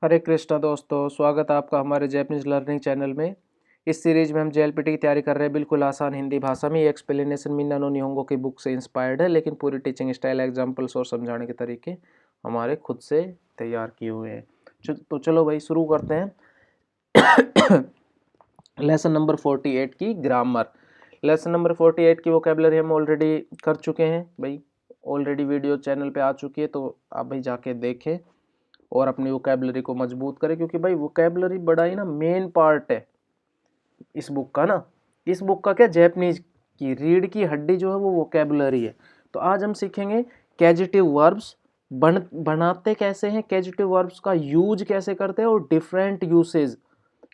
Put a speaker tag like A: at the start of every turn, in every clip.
A: हरे कृष्णा दोस्तों, स्वागत है आपका हमारे जैपनीज लर्निंग चैनल में। इस सीरीज में हम जेएलपीटी की तैयारी कर रहे हैं बिल्कुल आसान हिंदी भाषा में। ये एक्सप्लेनेशन मिन्ना नो निहोंगो की बुक से इंस्पायर्ड है, लेकिन पूरी टीचिंग स्टाइल, एग्जांपल्स और समझाने के तरीके हमारे खुद से तैयार किए हुए हैं। तो चलो भाई शुरू करते हैं। लेसन नंबर 48 की ग्रामर। लेसन नंबर 48 की वोकैबुलरी हम ऑलरेडी कर चुके हैं भाई, ऑलरेडी वीडियो चैनल पे आ चुकी है, तो आप भाई जाके देखें और अपनी वोकैबुलरी को मजबूत करें, क्योंकि भाई वोकैबुलरी बड़ा ही ना मेन पार्ट है इस बुक का ना। इस बुक का क्या, जैपनीज की रीढ़ की हड्डी जो है वो वोकैबुलरी है। तो आज हम सीखेंगे कैजिटिव वर्ब्स बनाते कैसे हैं, कैजिटिव वर्ब्स का यूज कैसे करते हैं और डिफरेंट यूसेज,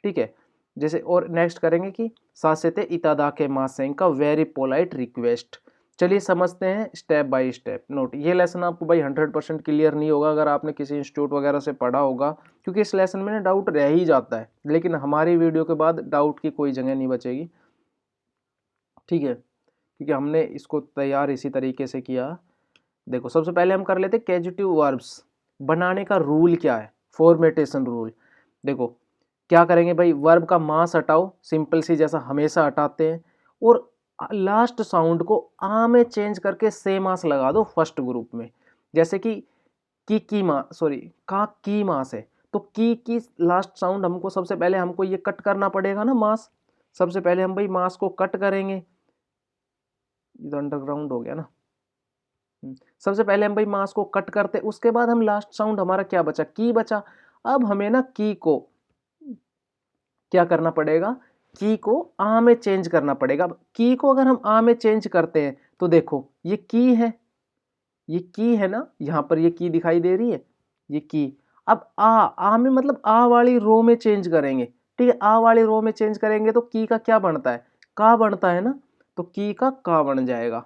A: ठीक है। जैसे और नेक्स्ट करेंगे कि सासेते इतादा के मासें का वेरी पोलाइट रिक्वेस्ट। चलिए समझते हैं स्टेप बाय स्टेप। नोट, ये लेसन आपको भाई 100% क्लियर नहीं होगा अगर आपने किसी इंस्टीट्यूट वगैरह से पढ़ा होगा, क्योंकि इस लेसन में ना डाउट रह ही जाता है, लेकिन हमारी वीडियो के बाद डाउट की कोई जगह नहीं बचेगी, ठीक है, क्योंकि हमने इसको तैयार इसी तरीके से किया। देखो सबसे पहले हम कर लेते कैजिटिव वर्ब्स बनाने का रूल क्या है, फॉर्मेटेशन रूल। देखो क्या करेंगे भाई, वर्ब का मास हटाओ, सिंपल सी जैसा हमेशा हटाते हैं, और लास्ट साउंड को आ में चेंज करके से मास लगा दो फर्स्ट ग्रुप में। जैसे कि की मास, सॉरी का की मास है, तो की लास्ट साउंड हमको सबसे पहले हमको ये कट करना पड़ेगा ना, मास। सबसे पहले हम भाई मास को कट करेंगे, ये तो अंडरग्राउंड हो गया ना। सबसे पहले हम भाई मास को कट करते, उसके बाद हम लास्ट साउंड हमारा क्या बचा, की बचा। अब हमें ना की को क्या करना पड़ेगा, की को आ में चेंज करना पड़ेगा। की को अगर हम आ में चेंज करते हैं तो देखो ये की है, ये की है ना, यहां पर ये की दिखाई दे रही है, ये की। अब आ में मतलब आ वाली रो में चेंज करेंगे, ठीक है। आ वाली रो में चेंज करेंगे तो की का क्या बनता है, का बनता है ना, तो की का बन जाएगा।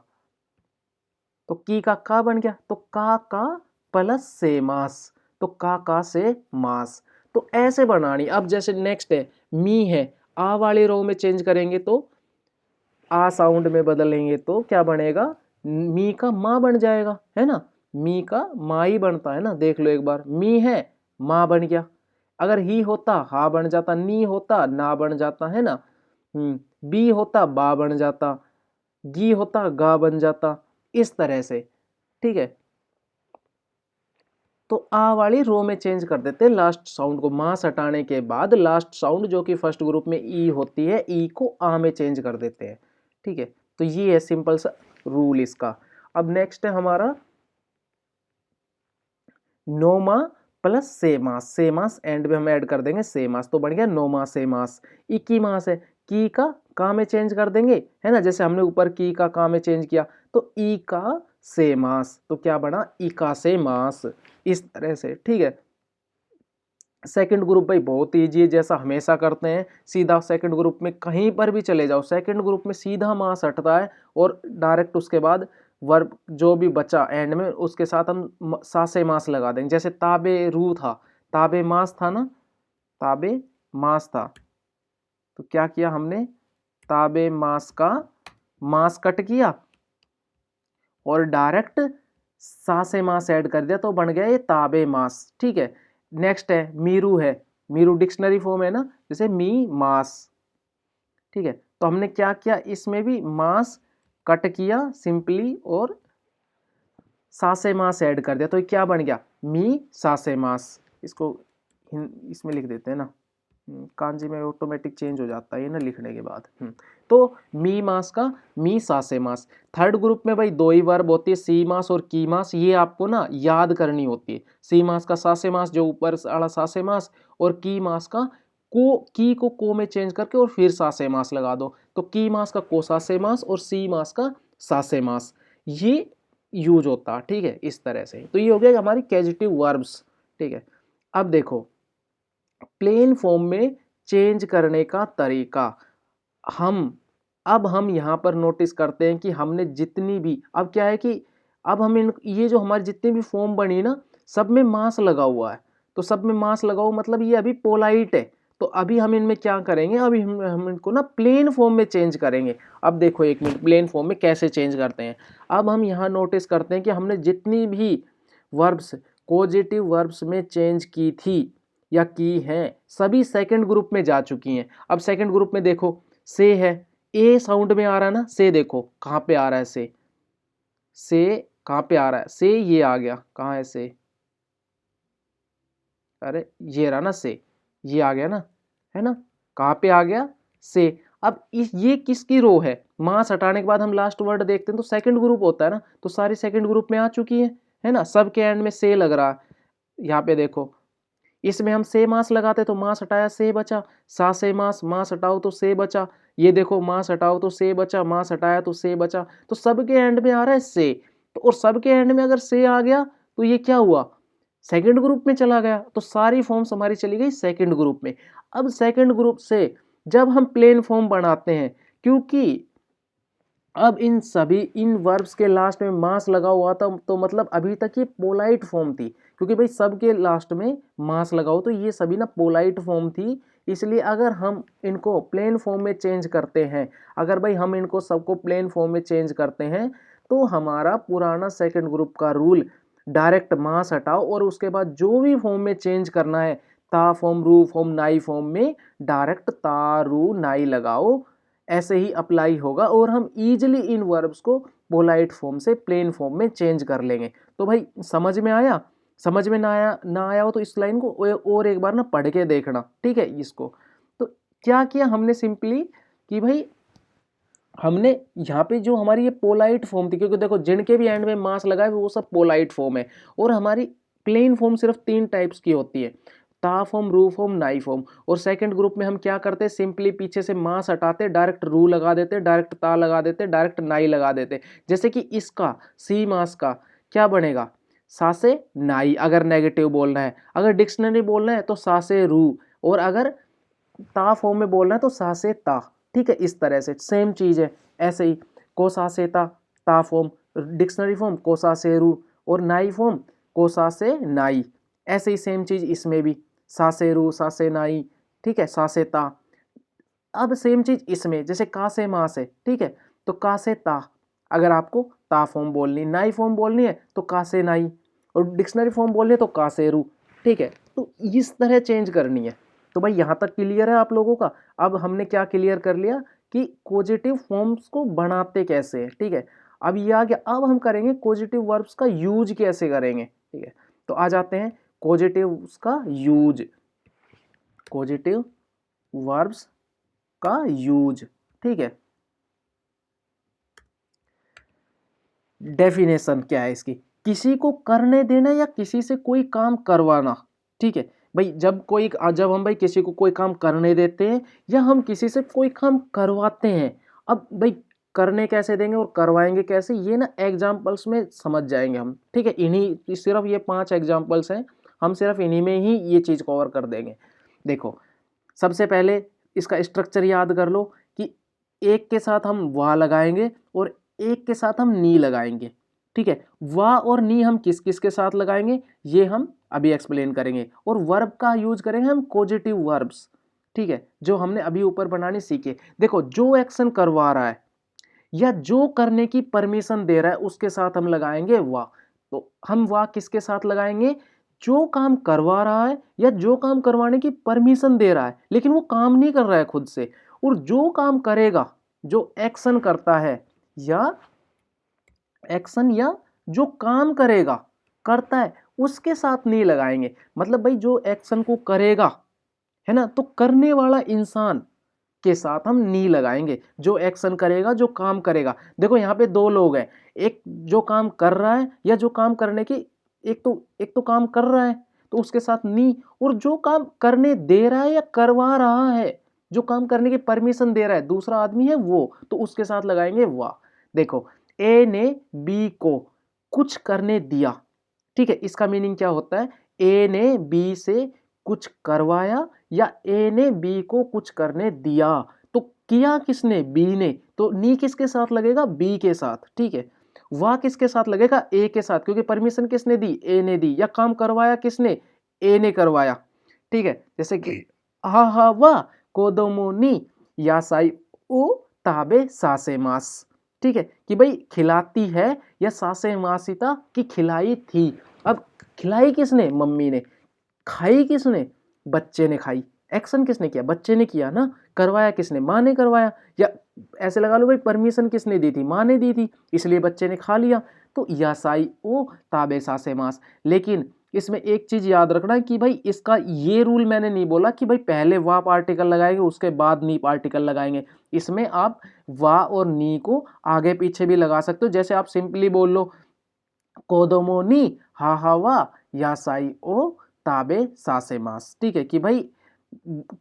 A: तो की का बन गया, तो का प्लस से मास, तो का से मास। तो ऐसे बनानी। अब जैसे नेक्स्ट है मी है, आ वाले रो में चेंज करेंगे तो आ साउंड में बदलेंगे तो क्या बनेगा, मी का माँ बन जाएगा, है ना। मी का माँ ही बनता है ना, देख लो एक बार, मी है माँ बन गया। अगर ही होता हा बन जाता, नी होता ना बन जाता, है ना। बी होता बा बन जाता, गी होता गा बन जाता, इस तरह से, ठीक है। तो आ वाली रो में चेंज कर देते हैं लास्ट साउंड को, मास हटाने के बाद लास्ट साउंड जो कि फर्स्ट ग्रुप में ई होती है, ई को आ में चेंज कर देते हैं, ठीक है। तो ये है सिंपल सा रूल इसका। अब नेक्स्ट है हमारा नोमा प्लस से मास एंड में हम ऐड कर देंगे से मास, तो बन गया नोमा से मास। इक्की मास है, की का में चेंज कर देंगे, है ना, जैसे हमने ऊपर की का में चेंज किया, तो ई का से मास, तो क्या बना इका से मास, इस तरह से, ठीक है। सेकंड ग्रुप भाई बहुत ईजी है, जैसा हमेशा करते हैं, सीधा सेकंड ग्रुप में कहीं पर भी चले जाओ, सेकंड ग्रुप में सीधा मास हटता है और डायरेक्ट उसके बाद वर्ब जो भी बचा एंड में उसके साथ हम सासे मास लगा देंगे। जैसे ताबे रू था, ताबे मास था ना, ताबे मास था, तो क्या किया हमने, ताबे मास का मास कट किया और डायरेक्ट सासे मास ऐड कर दिया, तो बन गया ये ताबे मास, ठीक है। नेक्स्ट है मीरू है, मीरू डिक्शनरी फॉर्म है ना, जैसे मी मास, ठीक है। तो हमने क्या किया, इसमें भी मास कट किया सिंपली और सासे मास ऐड कर दिया, तो ये क्या बन गया, मी सासे मास। इसको इसमें लिख देते हैं ना, कांजी में ऑटोमेटिक चेंज हो जाता है ये ना लिखने के बाद। तो मी मास का मी सासे मास। थर्ड ग्रुप में भाई दो ही वर्ब होती है, सी मास और की मास, ये आपको ना याद करनी होती है। सी मास का सासे मास जो ऊपर वाला सासे मास, और की मास का की को में चेंज करके और फिर सासे मास लगा दो, तो की मास का को सासे मास और सी मास का सासे मास, ये यूज होता है, ठीक है, इस तरह से। तो ये हो गया हमारी कैजिटिव वर्ब्स, ठीक है। अब देखो प्लेन फॉर्म में चेंज करने का तरीका, हम यहाँ पर नोटिस करते हैं कि हमने जितनी भी, अब क्या है कि अब हम ये जो हमारी जितनी भी फॉर्म बनी ना, सब में मास लगा हुआ है, तो सब में मास लगा हुआ मतलब ये अभी पोलाइट है। तो अभी हम इनमें क्या करेंगे, अभी हम इनको ना प्लेन फॉर्म में चेंज करेंगे। अब देखो एक मिनट, प्लेन फॉर्म में कैसे चेंज करते हैं। अब हम यहाँ नोटिस करते हैं कि हमने जितनी भी वर्ब्स पॉजिटिव वर्ब्स में चेंज की थी, या की हैं, सभी सेकंड ग्रुप में जा चुकी हैं। अब सेकंड ग्रुप में देखो से है, ए साउंड में आ रहा है ना, से देखो कहाँ पे आ रहा है, से कहाँ पे आ रहा है, से ये आ गया, कहाँ है से, अरे ये रहा ना से, ये आ गया ना, है ना, कहाँ पे आ गया से। अब ये किसकी रो है, मास हटाने के बाद हम लास्ट वर्ड देखते हैं तो सेकंड ग्रुप होता है ना, तो सारी सेकंड ग्रुप में आ चुकी है ना, सबके एंड में से लग रहा है। यहाँ पे देखो इसमें हम से मास लगाते तो मास हटाया से बचा, सा से मास हटाओ तो से बचा, ये देखो मास हटाओ तो से बचा, मास हटाया तो से बचा, तो सबके एंड में आ रहा है से। तो और सबके एंड में अगर से आ गया तो ये क्या हुआ, सेकंड ग्रुप में चला गया, तो सारी फॉर्म्स हमारी चली गई सेकंड ग्रुप में। अब सेकंड ग्रुप से जब हम प्लेन फॉर्म बनाते हैं, क्योंकि अब इन वर्ब्स के लास्ट में मास लगा हुआ था, तो मतलब अभी तक ये पोलाइट फॉर्म थी, क्योंकि भाई सबके लास्ट में मास लगाओ तो ये सभी ना पोलाइट फॉर्म थी। इसलिए अगर हम इनको प्लेन फॉर्म में चेंज करते हैं, अगर भाई हम इनको सबको प्लेन फॉर्म में चेंज करते हैं, तो हमारा पुराना सेकंड ग्रुप का रूल डायरेक्ट मास हटाओ और उसके बाद जो भी फॉर्म में चेंज करना है, ता फॉर्म, रू फॉर्म, नाई फॉर्म में डायरेक्ट ता रू नाई लगाओ, ऐसे ही अप्लाई होगा और हम इजीली इन वर्ब्स को पोलाइट फॉर्म से प्लेन फॉर्म में चेंज कर लेंगे। तो भाई समझ में आया, समझ में ना आया हो तो इस लाइन को और एक बार ना पढ़ के देखना, ठीक है इसको। तो क्या किया हमने सिंपली कि भाई हमने यहाँ पे जो हमारी ये पोलाइट फॉर्म थी, क्योंकि देखो जिनके भी एंड में मास लगाए वो सब पोलाइट फॉर्म है, और हमारी प्लेन फॉर्म सिर्फ 3 टाइप्स की होती है, ता फॉर्म, रू फॉर्म, नाई फॉर्म। और सेकंड ग्रुप में हम क्या करते, सिंपली पीछे से मास हटाते, डायरेक्ट रू लगा देते, डायरेक्ट ता लगा देते, डायरेक्ट नाई लगा देते। जैसे कि इसका सी मास का क्या बनेगा, सा से नाई अगर नेगेटिव बोलना है, अगर डिक्शनरी बोलना है तो सा से रू, और अगर ता फॉर्म में बोलना है तो सा से ता। ठीक है, इस तरह से सेम चीज है। ऐसे ही कोसा से ता फॉर्म, डिक्शनरी फॉर्म कोसा से रू, और नाई फॉर्म कोसा से नाई। ऐसे ही सेम चीज इसमें भी, सा से रू, सा से नाई, ठीक है, सा से ता। अब सेम चीज इसमें, जैसे का से मास है, ठीक है, तो का से ता, अगर आपको ता फॉर्म बोलनी, नाई फॉर्म बोलनी है तो का से नाई, और डिक्शनरी फॉर्म बोलनी है तो का से रू। ठीक है, तो इस तरह चेंज करनी है। तो भाई यहाँ तक क्लियर है आप लोगों का। अब हमने क्या क्लियर कर लिया कि कोजेटिव फॉर्म्स को बनाते कैसे हैं। ठीक है, अब ये आ गया, अब हम करेंगे कोजेटिव वर्ब्स का यूज कैसे करेंगे। ठीक है, तो आ जाते हैं कोजेटिव्स का यूज, कोजेटिव वर्ब्स का यूज। ठीक है, डेफिनेशन क्या है इसकी, किसी को करने देना या किसी से कोई काम करवाना। ठीक है भाई, जब हम भाई किसी को कोई काम करने देते हैं या हम किसी से कोई काम करवाते हैं, अब भाई करने कैसे देंगे और करवाएंगे कैसे, ये ना एग्जाम्पल्स में समझ जाएंगे हम। ठीक है, इन्हीं सिर्फ ये 5 एग्जाम्पल्स हैं, हम सिर्फ इन्हीं में ही ये चीज़ कवर कर देंगे। देखो सबसे पहले इसका स्ट्रक्चर याद कर लो कि एक के साथ हम वाह लगाएंगे और एक के साथ हम नी लगाएंगे। ठीक है, वाह और नी हम किस किस के साथ लगाएंगे ये हम अभी एक्सप्लेन करेंगे, और वर्ब का यूज करेंगे हम कोजेटिव वर्ब्स। ठीक है, जो हमने अभी ऊपर बनाने सीखे। देखो जो एक्शन करवा रहा है या जो करने की परमिशन दे रहा है उसके साथ हम लगाएंगे वाह। तो हम वाह किसके साथ लगाएंगे, जो काम करवा रहा है या जो काम करवाने की परमिशन दे रहा है लेकिन वो काम नहीं कर रहा है खुद से, और जो काम करेगा, जो एक्शन करता है या एक्शन या जो काम करेगा करता है उसके साथ नहीं लगाएंगे। मतलब भाई जो एक्शन को करेगा है ना, तो करने वाला इंसान के साथ हम नी लगाएंगे। जो एक्शन करेगा, जो काम करेगा। देखो यहाँ पे 2 लोग हैं, एक जो काम कर रहा है या जो काम करने की, एक तो काम कर रहा है तो उसके साथ नी, और जो काम करने दे रहा है या करवा रहा है, जो काम करने की परमिशन दे रहा है दूसरा आदमी है वो, तो उसके साथ लगाएंगे वाह। देखो ए ने बी को कुछ करने दिया। ठीक है, इसका मीनिंग क्या होता है, ए ने बी से कुछ करवाया या ए ने बी को कुछ करने दिया। तो किया किसने, बी ने, तो नी किसके साथ लगेगा, बी के साथ। ठीक है, वाह किसके साथ लगेगा, ए के साथ, क्योंकि परमिशन किसने दी, ए ने दी, या काम करवाया किसने, ए ने करवाया। ठीक है, जैसे कि हा हा वाह कोदोमो नी यासाई ओ ताबे सासे मास। ठीक है, कि भाई खिलाती है या सासे मासिता की खिलाई थी। अब खिलाई किसने, मम्मी ने, खाई किसने, बच्चे ने खाई, एक्शन किसने किया, बच्चे ने किया ना, करवाया किसने, माँ ने करवाया, या ऐसे लगा लो भाई परमिशन किसने दी थी, माँ ने दी थी, इसलिए बच्चे ने खा लिया। तो यासाई ओ ताबे सासे मास। लेकिन इसमें एक चीज याद रखना कि भाई इसका ये रूल मैंने नहीं बोला कि भाई पहले वाह पार्टिकल लगाएंगे उसके बाद नी पार्टिकल लगाएंगे। इसमें आप वाह और नी को आगे पीछे भी लगा सकते हो। जैसे आप सिंपली बोल लो कोदोमो नी हा हा वाह यासाई ओ ताबे सासे मास, ठीक है, कि भाई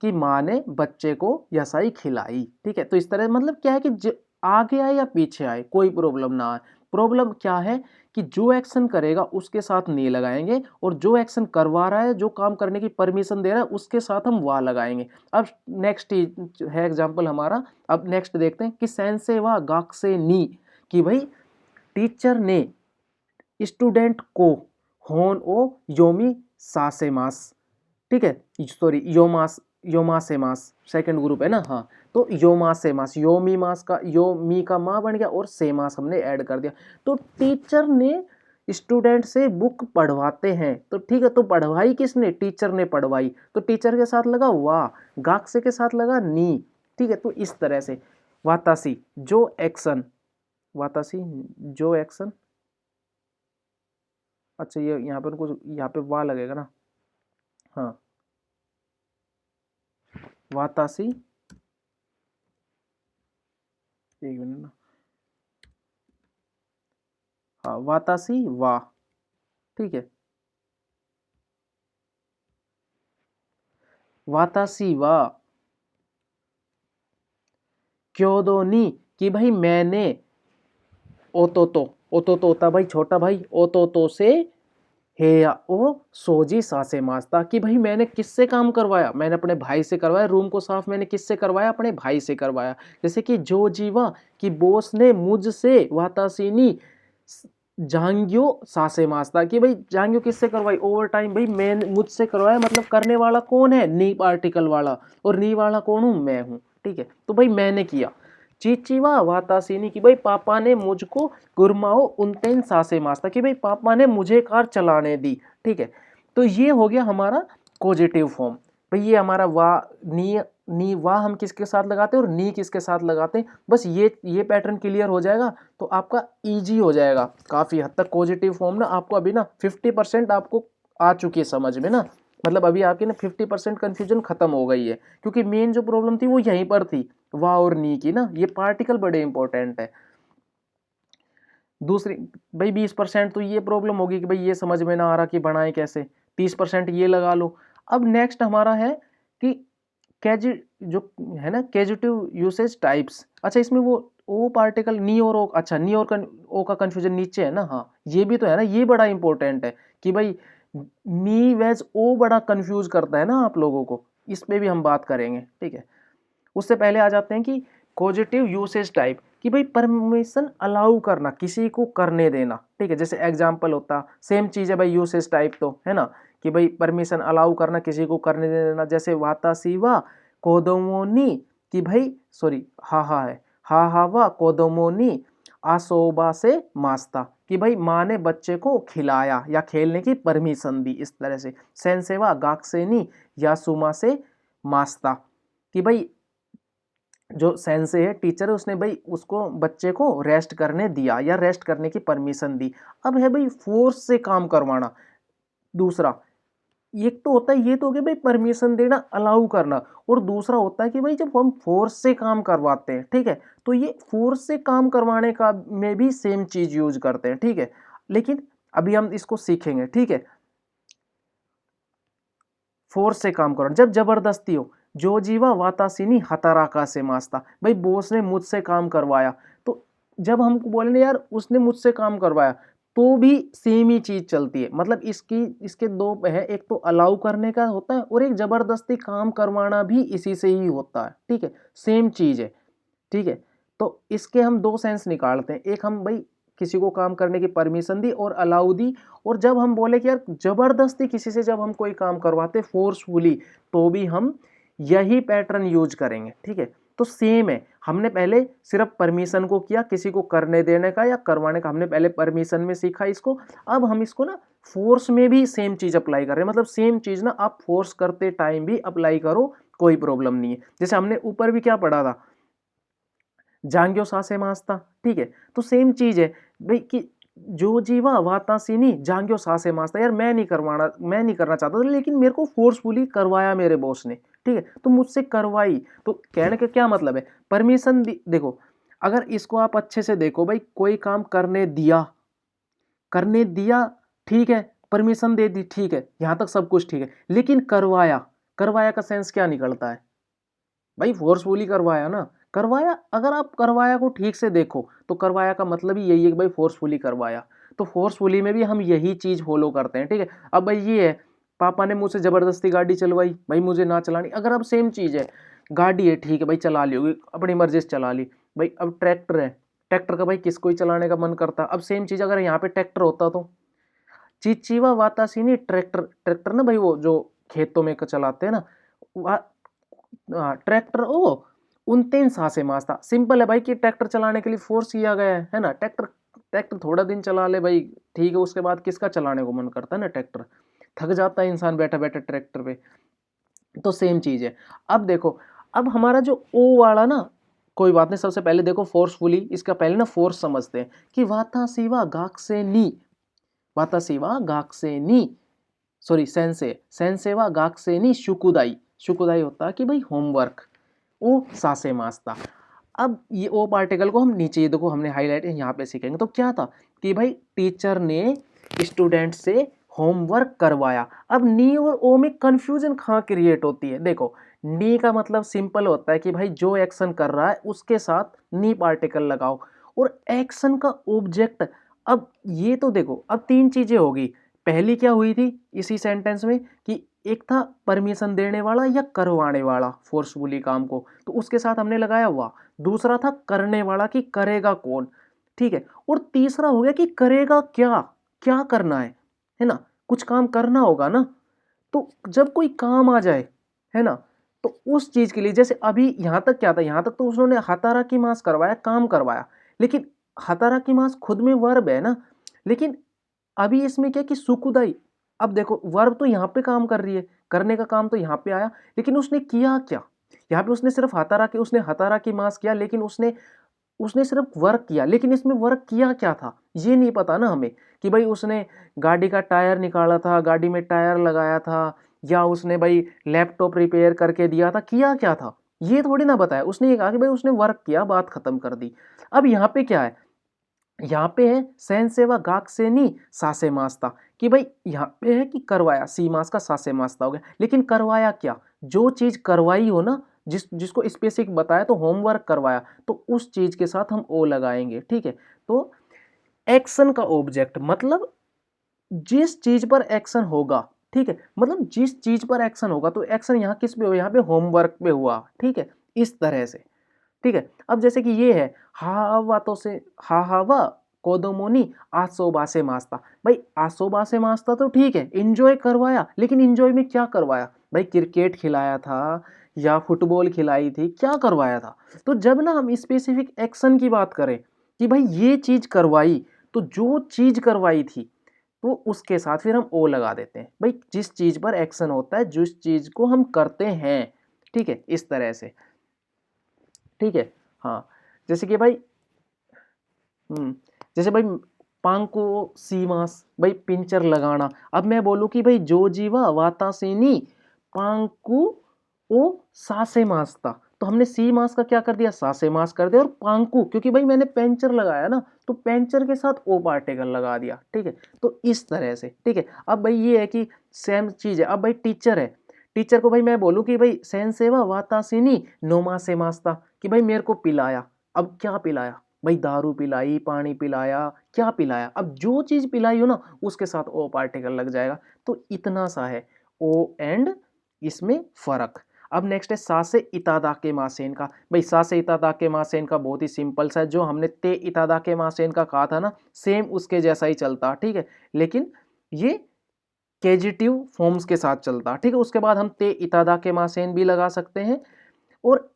A: कि माँ ने बच्चे को यासाई खिलाई, ठीक है। तो इस तरह मतलब क्या है कि आगे आए या पीछे आए कोई प्रॉब्लम ना आए। प्रॉब्लम क्या है कि जो एक्शन करेगा उसके साथ नहीं लगाएंगे, और जो एक्शन करवा रहा है, जो काम करने की परमिशन दे रहा है, उसके साथ हम वाह लगाएंगे। अब नेक्स्ट है एग्जाम्पल हमारा। अब नेक्स्ट देखते हैं कि सेंसे वा गाक्से नी, कि भाई टीचर ने स्टूडेंट को होन ओ योमी सासेमास, ठीक है, सॉरी योमास, योमासेमास सेकंड ग्रुप है ना, हाँ। तो योमासेमास, योमी मास का योमी का माँ बन गया और सेमास हमने ऐड कर दिया। तो टीचर ने स्टूडेंट से बुक पढ़वाते हैं, तो ठीक है, तो पढ़वाई किसने, टीचर ने पढ़वाई, तो टीचर के साथ लगा वाह, गाक्से के साथ लगा नी, ठीक है। तो इस तरह से वातासी जो एक्शन, वातासी जो एक्शन, अच्छा ये यहाँ पर कुछ यहाँ पे वाह लगेगा ना, हाँ, वातासी, एक मिनट ना, हाँ वातासी वाह, ठीक है, वातासी वाह क्योदो नी, कि भाई मैंने ओतोतो, ओतोतो होता भाई छोटा भाई, ओतोतो से हेया ओ सोजी सासे मास्ता, कि भाई मैंने किससे काम करवाया, मैंने अपने भाई से करवाया, रूम को साफ मैंने किससे करवाया, अपने भाई से करवाया। जैसे कि जो जीवा कि बॉस ने मुझसे वातासीनी जांग्यो सासे मास्ता, कि भाई जांग्यो किससे करवाई, ओवर टाइम भाई मैं मुझसे करवाया, मतलब करने वाला कौन है, नी पार्टिकल वाला, और नी वाला कौन हूं, मैं हूं, ठीक है। तो भाई मैंने किया चीचीवा वातासीनी, कि भाई पापा ने मुझको गुरमाओ उनतेन सासे मास्ता, कि भाई पापा ने मुझे कार चलाने दी, ठीक है। तो ये हो गया हमारा पॉजिटिव फॉर्म। भाई ये हमारा वाह नी वाह हम किसके साथ लगाते हैं और नी किसके साथ लगाते हैं, बस ये पैटर्न क्लियर हो जाएगा तो आपका इजी हो जाएगा काफी हद तक। पॉजिटिव फॉर्म ना आपको अभी ना 50% आपको आ चुकी है समझ में ना, मतलब अभी आपकी ना 50% कंफ्यूजन खत्म हो गई है, क्योंकि मेन जो प्रॉब्लम थी वो यहीं पर थी, वाह और नी की ना, ये पार्टिकल बड़े इंपॉर्टेंट है। दूसरी भाई 20% तो ये प्रॉब्लम होगी कि भाई ये समझ में ना आ रहा कि बनाए कैसे, 30% ये लगा लो। अब नेक्स्ट हमारा है कि कैजि जो है ना कैजुटिव यूसेज टाइप्स। अच्छा इसमें वो ओ पार्टिकल नी और ओ, अच्छा नी और ओ का कंफ्यूजन नीचे है ना, हाँ ये भी तो है ना, ये बड़ा इंपॉर्टेंट है कि भाई नी वेज ओ बड़ा कंफ्यूज करता है ना आप लोगों को, इस पे भी हम बात करेंगे, ठीक है। उससे पहले आ जाते हैं कि पॉजिटिव यूसेज टाइप, कि भाई परमिशन अलाउ करना, किसी को करने देना, ठीक है। जैसे एग्जांपल होता सेम चीज है भाई, यूसेज टाइप तो है ना, कि भाई परमिशन अलाउ करना, किसी को करने देना। जैसे वातासीवा कोदोमोनी, कि भाई सॉरी हा हा है, हा हा वा कोदोमोनी आसोबा से मास्ता, कि भाई माँ ने बच्चे को खिलाया या खेलने की परमिशन दी, इस तरह से। सेंसेवा गाक्सेनी यासुमा से मास्ता, कि भाई जो सेंसे है टीचर है उसने भाई उसको बच्चे को रेस्ट करने दिया या रेस्ट करने की परमिशन दी। अब है भाई फोर्स से काम करवाना, दूसरा एक तो होता है, ये तो हो गया भाई परमिशन देना अलाउ करना, और दूसरा होता है कि भाई जब हम फोर्स से काम करवाते हैं, ठीक है, तो ये फोर्स से काम करवाने का में भी सेम चीज यूज करते हैं, ठीक है। लेकिन अभी हम इसको सीखेंगे, ठीक है। फोर्स से काम करो जब जबरदस्ती हो, जो जीवा वातासीनी हताराका से मास्ता, भाई बॉस ने मुझसे काम करवाया, तो जब हम बोलेंगे यार उसने मुझसे काम करवाया, तो भी सेम ही चीज चलती है। मतलब इसके दो है, एक तो अलाउ करने का होता है और एक जबरदस्ती काम करवाना भी इसी से ही होता है, ठीक है, सेम चीज है, ठीक है। तो इसके हम दो सेंस निकालते हैं, एक हम भाई किसी को काम करने की परमिशन दी और अलाउ दी, और जब हम बोले कि यार जबरदस्ती किसी से जब हम कोई काम करवाते फोर्सफुली, तो भी हम यही पैटर्न यूज करेंगे, ठीक है। तो सेम है, हमने पहले सिर्फ परमिशन को किया, किसी को करने देने का या करवाने का हमने पहले परमिशन में सीखा इसको। अब हम इसको ना फोर्स में भी सेम चीज अप्लाई कर रहे हैं, मतलब सेम चीज ना आप फोर्स करते टाइम भी अप्लाई करो, कोई प्रॉब्लम नहीं है। जैसे हमने ऊपर भी क्या पढ़ा था, जांग्यो सासे मास्ता, ठीक है, तो सेम चीज है भाई कि जो जीवा वातासीनी जांग्यो सासे मास्ता, यार मैं नहीं करना चाहता था, लेकिन मेरे को फोर्सफुली करवाया मेरे बॉस ने, ठीक है, तो मुझसे करवाई। तो कहने का क्या मतलब है, परमिशन देखो, अगर इसको आप अच्छे से देखो भाई, कोई काम करने दिया, ठीक है, परमिशन दे दी, ठीक है, यहां तक सब कुछ ठीक है, लेकिन करवाया का सेंस क्या निकलता है भाई, फोर्सफुली करवाया ना, करवाया। अगर आप करवाया को ठीक से देखो तो करवाया का मतलब ही यही है कि भाई फोर्सफुली करवाया। तो फोर्सफुली में भी हम यही चीज फॉलो करते हैं, ठीक है। अब भाई ये है, पापा ने मुझसे जबरदस्ती गाड़ी चलवाई, भाई मुझे ना चलानी, अगर अब सेम चीज है, गाड़ी है, ठीक है भाई चला ली होगी, अपनी मर्जी से चला ली। भाई अब ट्रैक्टर है, ट्रैक्टर का भाई किसको ही चलाने का मन करता। अब सेम चीज अगर यहाँ पे ट्रैक्टर होता तो चिचिवा वातासीनी ट्रैक्टर, ट्रैक्टर ना भाई वो जो खेतों में चलाते हैं ना, ट्रैक्टर ओ उनतीन सांसें मास्ता। सिंपल है भाई कि ट्रैक्टर चलाने के लिए फोर्स किया गया है ना। ट्रैक्टर ट्रैक्टर थोड़ा दिन चला ले भाई, ठीक है, उसके बाद किसका चलाने को मन करता है ना, ट्रैक्टर थक जाता है इंसान बैठा बैठा ट्रैक्टर पे। तो सेम चीज है। अब देखो, अब हमारा जो ओ वाला ना, कोई बात नहीं, सबसे पहले देखो फोर्सफुली, इसका पहले ना फोर्स समझते हैं कि वाता सीवा गाक से नी, वाता सीवा गाक से नी, सॉरी सेंसेवा गाक से नी शुकुदाई, शुकुदाई होता है कि भाई होमवर्क, ओ सासे मास्ता। अब ये ओ पार्टिकल को हम नीचे देखो हमने हाईलाइट यहाँ पे सीखेंगे। तो क्या था कि भाई टीचर ने स्टूडेंट से होमवर्क करवाया। अब नी और ओ में कंफ्यूजन कहाँ क्रिएट होती है, देखो नी का मतलब सिंपल होता है कि भाई जो एक्शन कर रहा है उसके साथ नी पार्टिकल लगाओ, और एक्शन का ऑब्जेक्ट। अब ये तो देखो, अब तीन चीजें होगी। पहली क्या हुई थी इसी सेंटेंस में कि एक था परमिशन देने वाला या करवाने वाला फोर्सफुली काम को, तो उसके साथ हमने लगाया हुआ। दूसरा था करने वाला कि करेगा कौन, ठीक है, और तीसरा हो गया कि करेगा क्या, क्या करना है ना, कुछ काम करना होगा ना। तो जब कोई काम आ जाए, है ना, तो उस चीज के लिए, जैसे अभी यहां तक क्या था, यहां तक तो उन्होंने हतारा की मास करवाया, काम करवाया, लेकिन हतारा की मास खुद में वर्ब है ना। लेकिन अभी इसमें क्या कि सुकुदाई, अब देखो वर्ब तो यहाँ पे काम कर रही है, करने का काम तो यहाँ पे आया, लेकिन उसने किया क्या, यहाँ पे उसने सिर्फ उसने हतारा की मास किया, लेकिन उसने उसने सिर्फ वर्क किया, लेकिन इसमें वर्क किया क्या था ये नहीं पता ना हमें, कि भाई उसने गाड़ी का टायर निकाला था, गाड़ी में टायर लगाया था, या उसने भाई लैपटॉप रिपेयर करके दिया था, किया क्या था ये थोड़ी ना बताया। उसने ये कहा कि भाई उसने वर्क किया, बात खत्म कर दी। अब यहाँ पे क्या है, यहाँ पे है सैन सेवा गाक से नी सासे मास्ता, कि भाई यहाँ पे है कि करवाया, सी मास का सासे मास्ता हो गया, लेकिन करवाया क्या, जो चीज करवाई हो ना, जिसको स्पेसिफिक बताया, तो होमवर्क करवाया, तो उस चीज के साथ हम ओ लगाएंगे, ठीक है। तो एक्शन का ऑब्जेक्ट मतलब जिस चीज पर एक्शन होगा, ठीक है, मतलब जिस चीज पर एक्शन होगा, तो एक्शन यहाँ किस पे हुआ, यहाँ पे होमवर्क पे हुआ, ठीक है, इस तरह से, ठीक है। अब जैसे कि ये है हावा तो से हावा कोदोमोनी आसोबासे मास्ता, भाई आसोबासे मास्ता तो ठीक है, इंजॉय करवाया, लेकिन इंजॉय में क्या करवाया भाई, क्रिकेट खिलाया था या फुटबॉल खिलाई थी, क्या करवाया था। तो जब ना हम स्पेसिफिक एक्शन की बात करें कि भाई ये चीज करवाई, तो जो चीज करवाई थी तो उसके साथ फिर हम ओ लगा देते हैं, भाई जिस चीज पर एक्शन होता है, जिस चीज को हम करते हैं, ठीक है, इस तरह से, ठीक है। हाँ, जैसे कि भाई जैसे भाई पांको सीमास, भाई पिंचर लगाना। अब मैं बोलूं कि भाई जो जीवा वातासीनी पांकु ओ सासे मास्ता, तो हमने सी मास का क्या कर दिया, सासे मास कर दिया, और पांकु क्योंकि भाई मैंने पेंचर लगाया ना, तो पेंचर के साथ ओ पार्टिकल लगा दिया, ठीक है। तो इस तरह से, ठीक है। अब भाई ये है कि सेम चीज है। अब भाई टीचर है, टीचर को भाई मैं बोलूं कि भाई सेन सेवा वातासीनी नोमा से मास्ता, कि भाई मेरे को पिलाया। अब क्या पिलाया भाई, दारू पिलाई, पानी पिलाया, क्या पिलाया, अब जो चीज पिलाई हो ना उसके साथ ओ पार्टिकल लग जाएगा। तो इतना सा है ओ एंड इसमें फर्क। अब नेक्स्ट है सासे इतादाके मासेन का। भाई सासे इतादाके मासेन का बहुत ही सिंपल सा है, जो हमने ते इतादाके मासेन का कहा था ना, सेम उसके जैसा ही चलता, ठीक है, लेकिन ये केजिटिव फॉर्म्स के साथ चलता, ठीक है। उसके बाद हम ते इतादाके मासेन भी लगा सकते हैं, और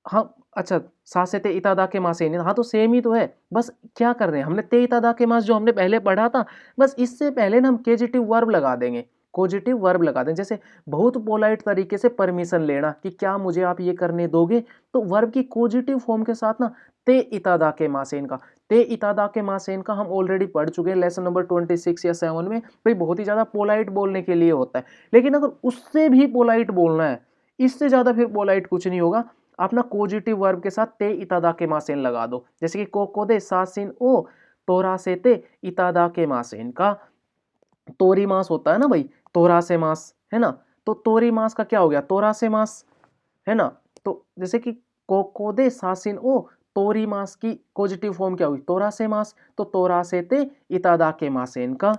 A: हम अच्छा, सा से ते इतादा के मास है, हाँ तो सेम ही तो है, बस क्या कर रहे हैं हमने, ते इतादा के मास जो हमने पहले पढ़ा था, बस इससे पहले ना हम केजिटिव वर्ब लगा देंगे, पॉजिटिव वर्ब लगा दें। जैसे बहुत पोलाइट तरीके से परमिशन लेना कि क्या मुझे आप ये करने दोगे, तो वर्ब की पॉजिटिव फॉर्म के साथ ना ते इतादा के मासेन का, ते इतादा के मासेन का हम ऑलरेडी पढ़ चुके हैं लेसन नंबर 26 या 7 में। भाई बहुत ही ज्यादा पोलाइट बोलने के लिए होता है, लेकिन अगर उससे भी पोलाइट बोलना है, इससे ज्यादा फिर पोलाइट कुछ नहीं होगा, अपना पॉजिटिव वर्ब के साथ ते इतादा के मासेन लगा दो। जैसे कि कोकोदे सासिन ओ तोरा से ते इतादा के मासेन का, तोरी मास होता है ना भाई, तोरा से मास है ना, तो तोरी मास का क्या हो गया, तोरा से मास है ना। तो जैसे कि कोकोदे सासिन ओ तोरी मास की पॉजिटिव फॉर्म क्या हुई, तोरा से मास, तो तोरा से ते इतादा के मासेन का।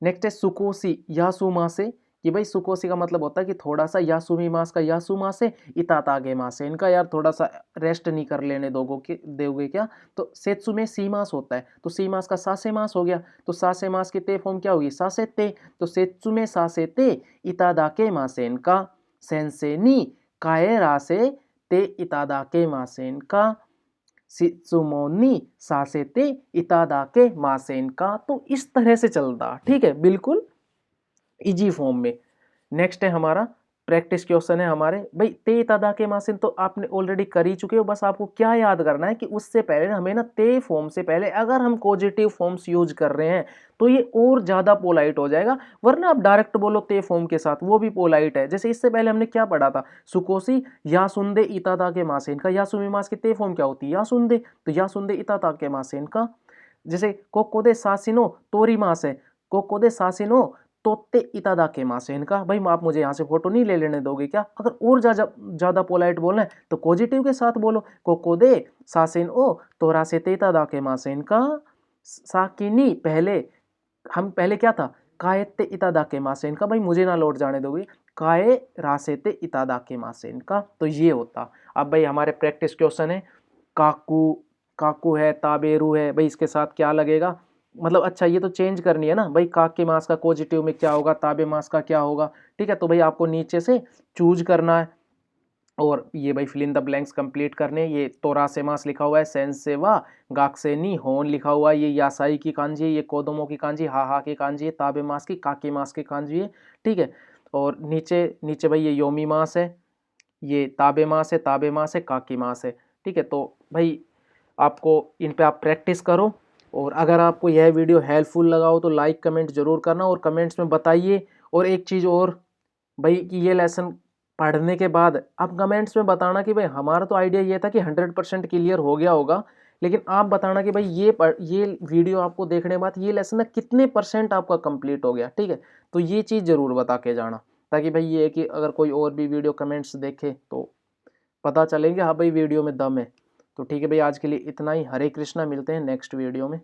A: नेक्स्ट है सुकोसी यासु मासे, कि भाई सुकोसी का मतलब होता है कि थोड़ा सा, यासुमी मास का यासु मासे, इतातागे मासे, इनका यार थोड़ा सा रेस्ट नहीं कर लेने दोगे क्या, तो सेत्सु में सी मास होता है, तो सी मास का सासे मास हो गया, तो सासे मास की ते फॉर्म क्या होगी, सासे ते, तो सेत्सु में सासे ते इतादाके मासेन का, सेंसे नी काएरा से ते इतादाके मासेन का, सित्सुमोनी सासेते इतादाके मासेन का। तो इस तरह से चलता, ठीक है, बिल्कुल इजी फॉर्म में। नेक्स्ट है हमारा प्रैक्टिस क्वेश्चन है हमारे, भाई ते तदा के मासिन तो आपने ऑलरेडी कर ही चुके हो, बस आपको क्या याद करना है कि उससे पहले हमें ना ते फॉर्म से पहले अगर हम पॉजिटिव फॉर्म्स यूज कर रहे हैं तो ये और ज्यादा पोलाइट हो जाएगा, वरना आप डायरेक्ट बोलो ते फॉर्म के साथ वो भी पोलाइट है। जैसे इससे पहले हमने क्या पढ़ा था, सुकोसी या सुंदे इतादा के मासिन का, या सुमीमास की ते फॉर्म क्या होती है, या सुंदे, तो या सुंदे इतादा के मासिन का। जैसे कोकोदे सासिनो तोरी मास है, कोकोदे सासिनो तोते इतादा के मासे, इनका भाई आप मुझे यहाँ से फोटो नहीं ले लेने दोगे क्या। अगर और ज्यादा पोलाइट बोलना है तो पॉजिटिव के साथ बोलो, कोकोदे सासेन ओ तोरा से ते इतादा के मासे, इनका साकिनी, पहले हम पहले क्या था, कायते इतादा के मासे, इनका भाई मुझे ना लौट जाने दोगे, काए रासेते इतादा के मासे, इनका। तो ये होता। अब भाई हमारे प्रैक्टिस क्वेश्चन है, काकू, काकू है, ताबेरू है, भाई इसके साथ क्या लगेगा, मतलब अच्छा ये तो चेंज करनी है ना भाई, काक के मास का पॉजिटिव में क्या होगा, ताबे मास का क्या होगा, ठीक है। तो भाई आपको नीचे से चूज करना है और ये भाई fill in the blanks complete करने। ये तोरासे मास लिखा हुआ है, सेंसेवा गाक्सेनी होन लिखा हुआ है, ये यासाई की कांजी है, ये कोदोमो की कांजी, हा की कांजी है, ताबे मास की, काके मास की कांजी है, ठीक है। और नीचे नीचे भाई ये योमी मास है, ये ताबे मास है, ताबे मास है, काकी मास है, ठीक है। तो भाई आपको इन पे आप प्रैक्टिस करो, और अगर आपको यह वीडियो हेल्पफुल लगा हो तो लाइक कमेंट जरूर करना और कमेंट्स में बताइए। और एक चीज़ और भाई कि ये लेसन पढ़ने के बाद आप कमेंट्स में बताना कि भाई हमारा तो आइडिया ये था कि 100% क्लियर हो गया होगा, लेकिन आप बताना कि भाई ये वीडियो आपको देखने के बाद ये लेसन ना कितने % आपका कंप्लीट हो गया, ठीक है। तो ये चीज़ ज़रूर बता के जाना, ताकि भाई ये है कि अगर कोई और भी वीडियो कमेंट्स देखे तो पता चलेंगे हाँ भाई वीडियो में दम है। तो ठीक है भाई, आज के लिए इतना ही। हरे कृष्णा, मिलते हैं नेक्स्ट वीडियो में।